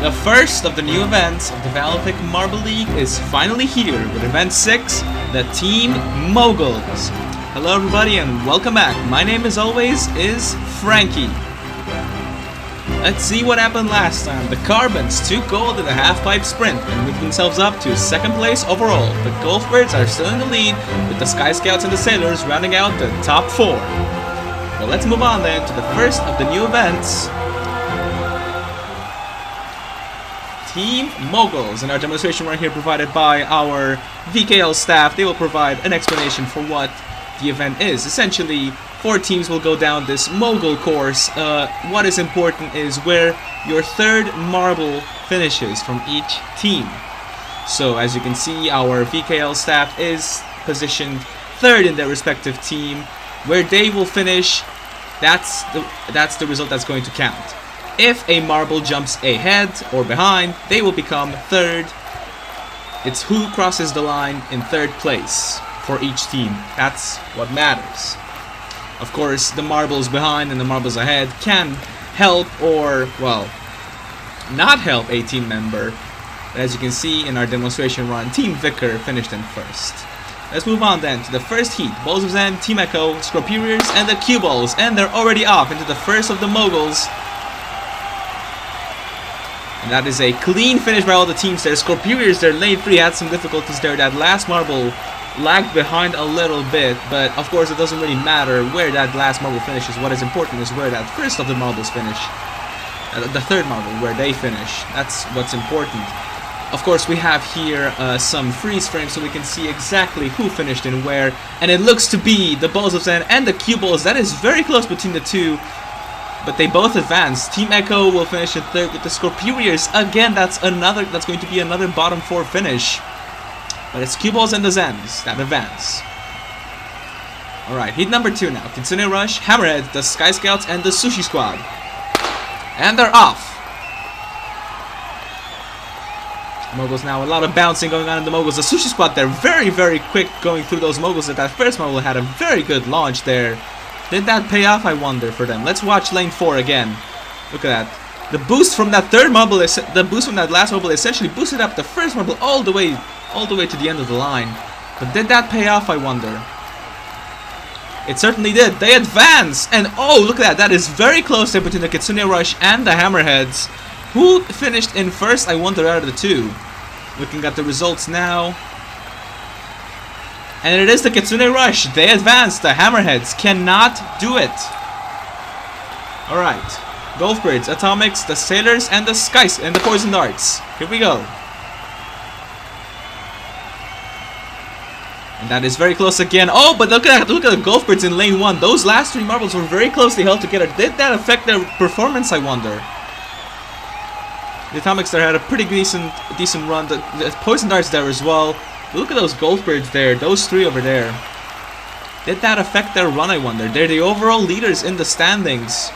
The first of the new events of the VALVIK Marble League is finally here with Event 6, the Team Moguls. Hello everybody and welcome back. My name as always is Frankie. Let's see what happened last time. The Carbons took gold in the half-pipe sprint and moved themselves up to second place overall. The Golfbirds are still in the lead with the Sky Scouts and the Sailors rounding out the top 4. Well, let's move on then to the first of the new events. Team Moguls, and our demonstration right here provided by our VKL staff. They will provide an explanation for what the event is. Essentially, 4 teams will go down this Mogul course. What is important is where your third marble finishes from each team. So as you can see, our VKL staff is positioned 3rd in their respective team. Where they will finish, that's the result that's going to count. If a marble jumps ahead or behind, they will become 3rd. It's who crosses the line in 3rd place for each team. That's what matters. Of course, the marbles behind and the marbles ahead can help or, well, not help a team member. But as you can see in our demonstration run, Team Vicar finished in 1st. Let's move on then to the first heat. Balls of Zen, Team Echo, Scorpuriers, and the Cue Balls. And they're already off into the first of the Moguls. And that is a clean finish by all the teams there. Scorpuriers, their lane 3 had some difficulties there. That last marble lagged behind a little bit, but of course it doesn't really matter where that last marble finishes. What is important is where that first of the marbles finish. The third marble, where they finish. That's what's important. Of course, we have here some freeze frames so we can see exactly who finished and where. And it looks to be the Balls of Zen and the Cue Balls. That is very close between the two. But they both advance. Team Echo will finish in 3rd with the Scorpuriers. Again, that's going to be another bottom 4 finish. But it's Cue Balls and the Zens that advance. Alright, heat number 2 now. Kitsune Rush, Hammerhead, the Sky Scouts, and the Sushi Squad. And they're off. Moguls now, a lot of bouncing going on in the Moguls. The Sushi Squad, they're very, very quick going through those Moguls. That first Mogul had a very good launch there. Did that pay off, I wonder, for them? Let's watch lane 4 again. Look at that. The boost from that third marble, the boost from that last marble essentially boosted up the first marble all the way to the end of the line. But did that pay off, I wonder? It certainly did. They advanced! And oh, look at that. That is very close there between the Kitsune Rush and the Hammerheads. Who finished in 1st, I wonder, out of the 2? Looking at the results now. And it is the Kitsune Rush. They advanced. The Hammerheads cannot do it. Alright. Golfbirds, Atomics, the Sailors, and the Skies, and the Poison Darts. Here we go. And that is very close again. Oh, but look at the Golfbirds in lane 1. Those last 3 marbles were very closely held together. Did that affect their performance, I wonder? The Atomics there had a pretty decent run. The Poison Darts there as well. Look at those Golfbirds there, those 3 over there. Did that affect their run, I wonder? They're the overall leaders in the standings.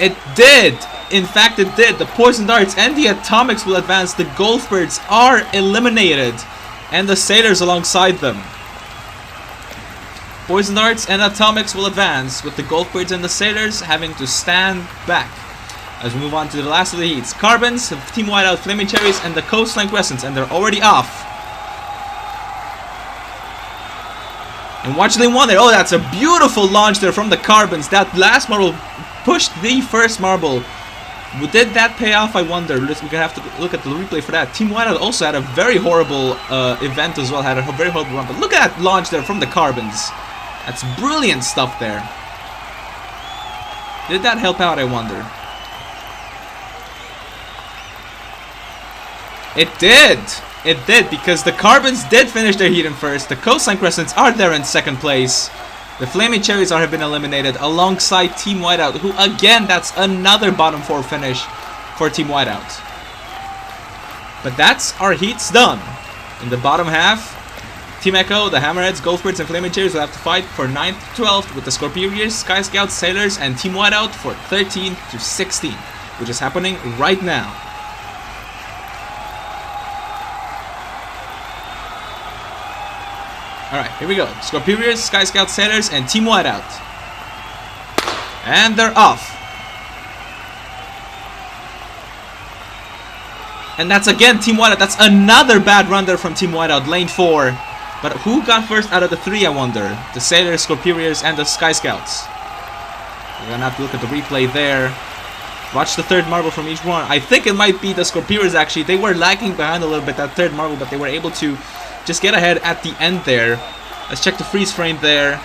It did! In fact, it did. The Poison Darts and the Atomics will advance. The Golfbirds are eliminated. And the Sailors alongside them. Poison Darts and Atomics will advance, with the Golfbirds and the Sailors having to stand back. As we move on to the last of the heats. Carbons, Team Whiteout, Flaming Cherries, and the Coastline Crescents, and they're already off. And watch lane 1 there. Oh, that's a beautiful launch there from the Carbons. That last marble pushed the first marble. Did that pay off, I wonder? We're going to have to look at the replay for that. Team Whiteout also had a very horrible event as well. Had a very horrible run. But look at that launch there from the Carbons. That's brilliant stuff there. Did that help out, I wonder? It did! It did, because the Carbons did finish their heat in 1st. The Coastline Crescents are there in 2nd place. The Flaming Cherries have been eliminated alongside Team Whiteout, who again, that's another bottom 4 finish for Team Whiteout. But that's our heats done. In the bottom half, Team Echo, the Hammerheads, Golfbirds, and Flaming Cherries will have to fight for 9th to 12th with the Scorpuriers, Sky Scouts, Sailors, and Team Whiteout for 13 to 16, which is happening right now. Alright, here we go. Scorpuriers, Sky Scouts, Sailors, and Team Whiteout. And they're off. And that's again Team Whiteout. That's another bad run there from Team Whiteout, lane 4. But who got first out of the 3, I wonder? The Sailors, Scorpions, and the Sky Scouts. We're gonna have to look at the replay there. Watch the third marble from each one. I think it might be the Scorpions actually. They were lagging behind a little bit, that third marble, but they were able to just get ahead at the end there. Let's check the freeze frame there.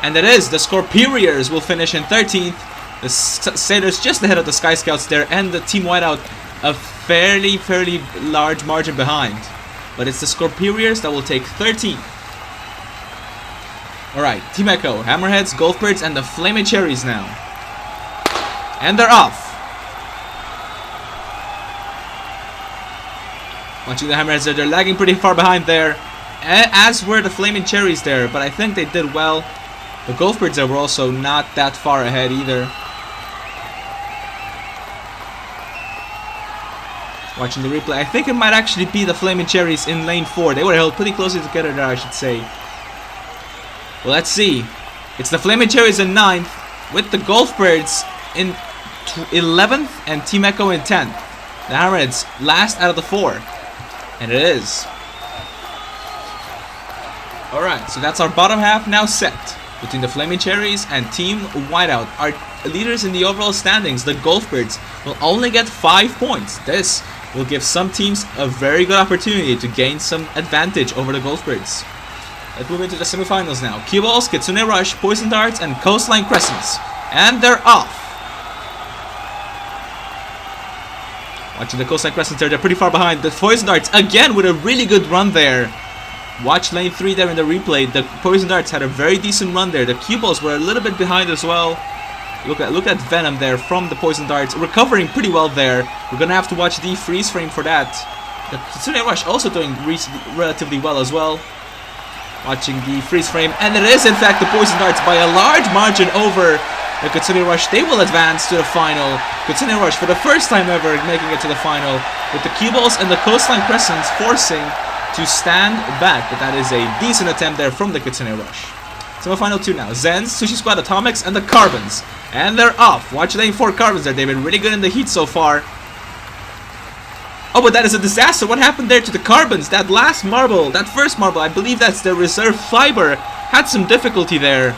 And it is the Scorpions will finish in 13th. The Sailors just ahead of the Sky Scouts there, and the Team Whiteout a fairly large margin behind. But it's the Scorpions that will take 13th. Alright, Team Echo, Hammerheads, Golfbirds, and the Flaming Cherries now. And they're off. Watching the Hammerheads there, they're lagging pretty far behind there. As were the Flaming Cherries there, but I think they did well. The Golfbirds there were also not that far ahead either. Watching the replay, I think it might actually be the Flaming Cherries in lane 4. They were held pretty closely together there, I should say. Well, let's see. It's the Flaming Cherries in 9th, with the Golfbirds in 11th and Team Echo in 10th. The Hammerheads last out of the 4. And it is. Alright, so that's our bottom half now set. Between the Flaming Cherries and Team Whiteout. Our leaders in the overall standings, the Golfbirds, will only get 5 points. This will give some teams a very good opportunity to gain some advantage over the Golfbirds. Let's move into the semifinals now. Cue Balls, Kitsune Rush, Poison Darts, and Coastline Crescents. And they're off. Watching the Coastline Crescents there, they're pretty far behind. The Poison Darts, again, with a really good run there. Watch lane 3 there in the replay. The Poison Darts had a very decent run there. The Cue Balls were a little bit behind as well. Look at Venom there from the Poison Darts, recovering pretty well there. We're gonna have to watch the freeze frame for that. The Kitsune Rush also doing relatively well as well. Watching the freeze frame, and it is in fact the Poison Darts by a large margin over the Kitsune Rush. They will advance to the final. Kitsune Rush for the first time ever making it to the final, with the Cue Balls and the Coastline Crescents forcing to stand back, but that is a decent attempt there from the Kitsune Rush. Semifinal 2 now. Zens, Sushi Squad, Atomics, and the Carbons. And they're off. Watch lane 4 Carbons there. They've been really good in the heat so far. Oh, but that is a disaster. What happened there to the Carbons? That last marble, that first marble, I believe that's the reserve fiber, had some difficulty there.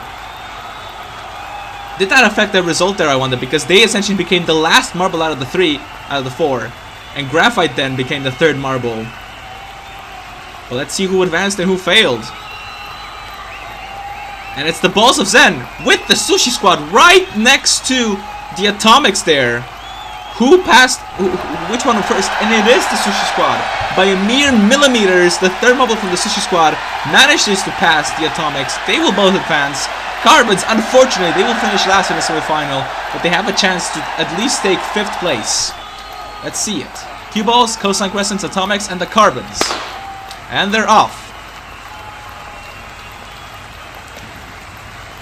Did that affect their result there, I wonder? Because they essentially became the last marble out of the 3, out of the 4. And Graphite then became the 3rd marble. Well, let's see who advanced and who failed. And it's the Balls of Zen with the Sushi Squad right next to the Atomics there. Who passed, which one first? And it is the Sushi Squad. By a mere millimeters, the 3rd marble from the Sushi Squad manages to pass the Atomics. They will both advance. Carbons, unfortunately, they will finish last in the semifinal, but they have a chance to at least take 5th place. Let's see it. Cue Balls, Coastline Crescents, Atomics, and the Carbons. And they're off.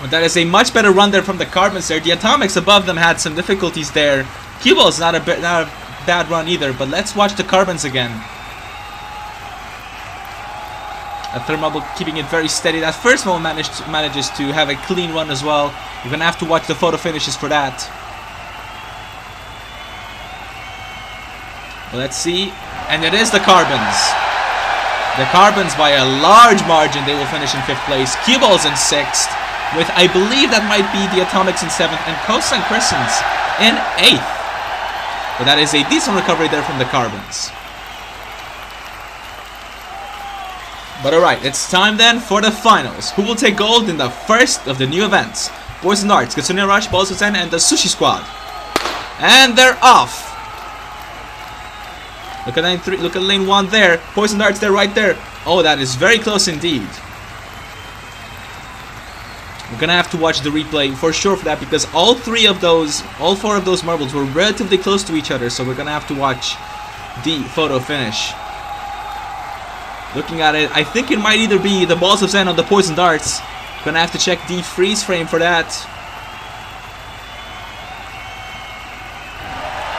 Well, that is a much better run there from the Carbons there. The Atomics above them had some difficulties there. Cue Ball's not a bad run either, but let's watch the Carbons again. A 3rd marble keeping it very steady. That first one manages to have a clean run as well. You're gonna have to watch the photo finishes for that. Well, let's see. And it is the Carbons. The Carbons by a large margin, they will finish in 5th place. Cue Balls in 6th, with I believe that might be the Atomics in 7th, and Coastline Crescents in 8th. But that is a decent recovery there from the Carbons. But alright, it's time then for the finals. Who will take gold in the first of the new events? Poison Darts, Kitsune Rush, Balls of Zen, and the Sushi Squad. And they're off. Look at lane 3, look at lane 1 there. Poison Darts there, right there. Oh, that is very close indeed. We're gonna have to watch the replay for sure for that, because all 4 of those marbles were relatively close to each other, so we're gonna have to watch the photo finish. Looking at it, I think it might either be the Balls of Zen or the Poison Darts. Gonna have to check the freeze frame for that.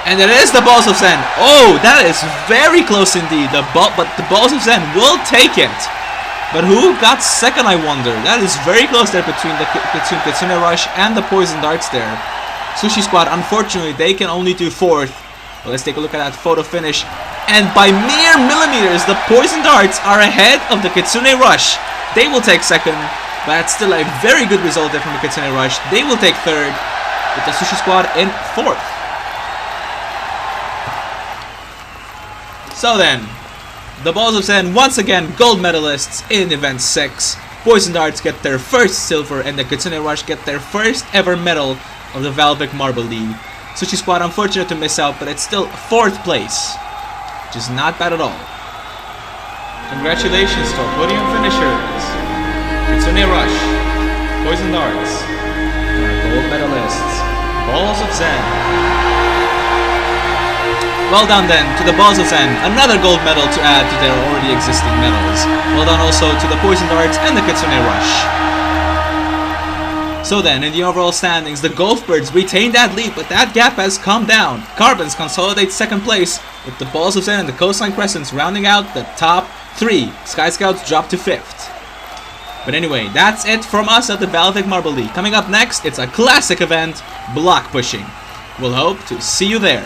And it is the Balls of Zen. Oh, that is very close indeed. But the Balls of Zen will take it. But who got second, I wonder? That is very close there between Kitsune Rush and the Poison Darts there. Sushi Squad, unfortunately, they can only do 4th. Well, let's take a look at that photo finish. And by mere millimeters, the Poison Darts are ahead of the Kitsune Rush. They will take second, but that's still a very good result there from the Kitsune Rush. They will take third, with the Sushi Squad in fourth. So then, the Balls of Zen, once again, gold medalists in Event 6. Poison Darts get their first silver, and the Kitsune Rush get their first ever medal of the VALVIK Marble League. Sushi Squad unfortunate to miss out, but it's still 4th place, which is not bad at all. Congratulations to our podium finishers, Kitsune Rush, Poison Darts, and our gold medalists, Balls of Zen. Well done then to the Balls of Zen, another gold medal to add to their already existing medals. Well done also to the Poison Darts and the Kitsune Rush. So then, in the overall standings, the Golfbirds retain that lead, but that gap has come down. Carbons consolidate 2nd place, with the Balls of Zen and the Coastline Crescents rounding out the top 3. Sky Scouts drop to 5th. But anyway, that's it from us at the VALVIK Marble League. Coming up next, it's a classic event, block pushing. We'll hope to see you there.